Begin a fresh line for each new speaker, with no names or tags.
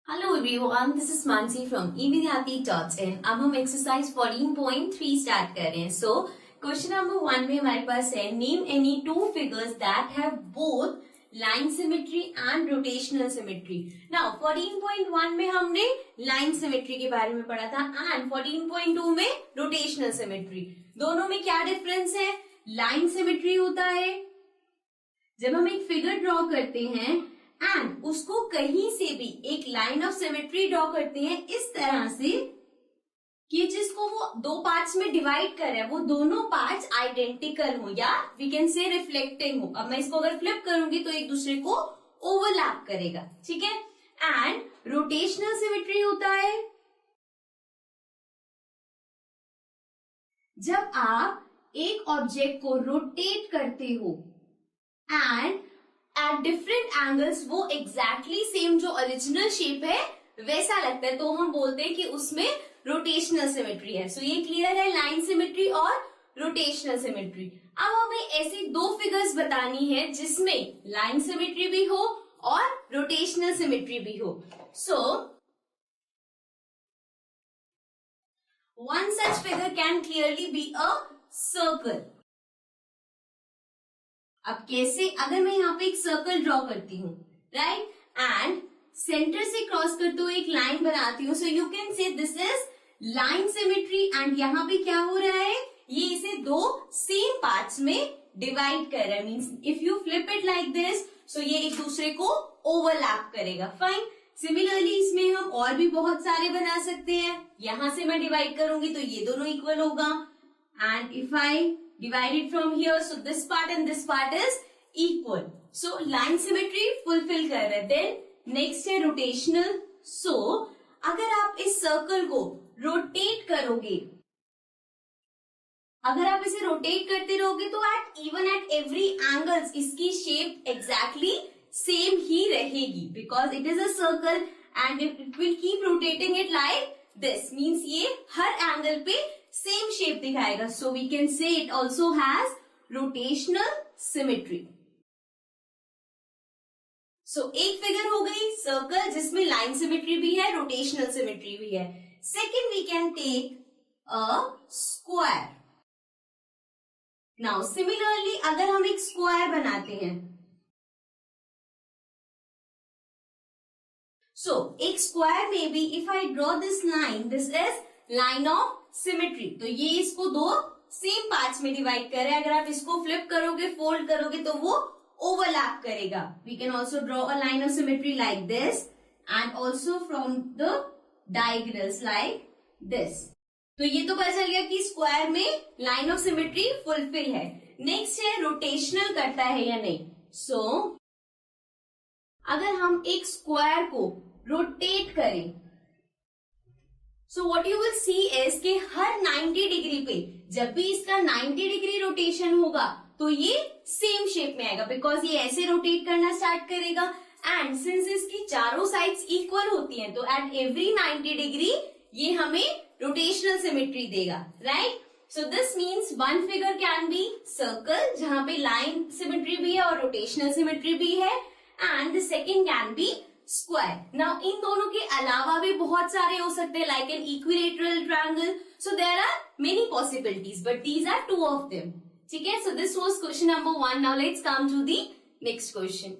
Hello everyone, this is Mansi from evidyati.in। अब हम exercise 14.3 start कर रहे हैं। सो क्वेश्चन नंबर 1 में हमारे पास है name any two figures that have both line symmetry and rotational symmetry. Now 14.1 में हमने लाइन सिमेट्री के बारे में पढ़ा था एंड 14.2 में रोटेशनल सिमेट्री। दोनों में क्या डिफरेंस है? लाइन सिमेट्री होता है जब हम एक फिगर ड्रॉ करते हैं एंड उसको कहीं से भी एक लाइन ऑफ सिमेट्री ड्रॉ करते हैं इस तरह से कि जिसको वो दो पार्ट्स में डिवाइड कर रहे हैं वो दोनों पार्ट्स आइडेंटिकल हो या वी कैन से रिफ्लेक्टिंग हो। अब मैं इसको अगर फ्लिप करूंगी तो एक दूसरे को ओवरलैप करेगा, ठीक है। एंड रोटेशनल सिमेट्री होता है जब आप एक ऑब्जेक्ट को रोटेट करते हो एंड एट डिफरेंट एंगल्स वो एग्जैक्टली सेम जो ओरिजिनल शेप है वैसा लगता है, तो हम बोलते हैं कि उसमें रोटेशनल सिमेट्री है। सो ये क्लियर है, लाइन सिमेट्री और रोटेशनल सिमेट्री। अब हमें ऐसी दो फिगर्स बतानी है जिसमें लाइन सिमेट्री भी हो और रोटेशनल सिमेट्री भी हो। So one such figure can clearly be a circle. अब कैसे? अगर मैं यहाँ पे एक सर्कल ड्रॉ करती हूँ, राइट, एंड सेंटर से क्रॉस करते हुए एक लाइन बनाती हूँ, so you can say this is line symmetry. And यहाँ पे क्या हो रहा है, ये इसे दो सेम पार्ट्स में डिवाइड कर रहा है। Means if you flip it like this, so ये एक दूसरे को ओवरलैप करेगा। फाइन। सिमिलरली इसमें हम और भी बहुत सारे बना सकते हैं। यहां से मैं डिवाइड करूंगी तो ये दोनों इक्वल होगा and if I divide it from here, so this part and this part is equal. So line symmetry fulfill कर रहे हैं। Then next है rotational. So अगर आप इस सर्कल को रोटेट करोगे, अगर आप इसे रोटेट करते रहोगे तो even at every angles इसकी शेप exactly same ही रहेगी because it is a circle and it will keep rotating it like this. Means ये हर एंगल पे सेम शेप दिखाएगा। So we can say it also has rotational symmetry. So एक figure हो गई circle जिसमें line symmetry भी है, रोटेशनल सिमेट्री भी है। Second we can take a square. Now similarly अगर हम एक स्क्वायर बनाते हैं, सो एक स्क्वायर में भी if I draw this line, this is line of symmetry. तो ये इसको दो सेम पार्ट्स में डिवाइड कर रहा है। अगर आप इसको फ्लिप करोगे, फोल्ड करोगे तो वो ओवरलैप करेगा। We can also draw a line of symmetry like this and also from the diagonals like this. तो ये तो पता चल गया कि स्क्वायर में लाइन ऑफ सिमेट्री फुलफिल है। नेक्स्ट है रोटेशनल करता है या नहीं। सो अगर हम एक स्क्वायर को रोटेट करें, so what you will see is कि हर 90 डिग्री पे जब भी इसका 90 डिग्री रोटेशन होगा तो ये सेम शेप में आएगा बिकॉज ये ऐसे रोटेट करना स्टार्ट करेगा एंड सिंस इसकी चारों साइड्स इक्वल होती हैं तो एट एवरी 90 डिग्री ये हमें रोटेशनल सिमेट्री देगा, right. So this means one figure can be circle जहां पे लाइन सिमेट्री भी है और रोटेशनल सिमेट्री भी है and the second can be square. Now इन दोनों के अलावा भी बहुत सारे हो सकते हैं like an equilateral triangle. So there are many possibilities but these are two of them, ठीक है। So this was question number 1। Now let's come to the next question.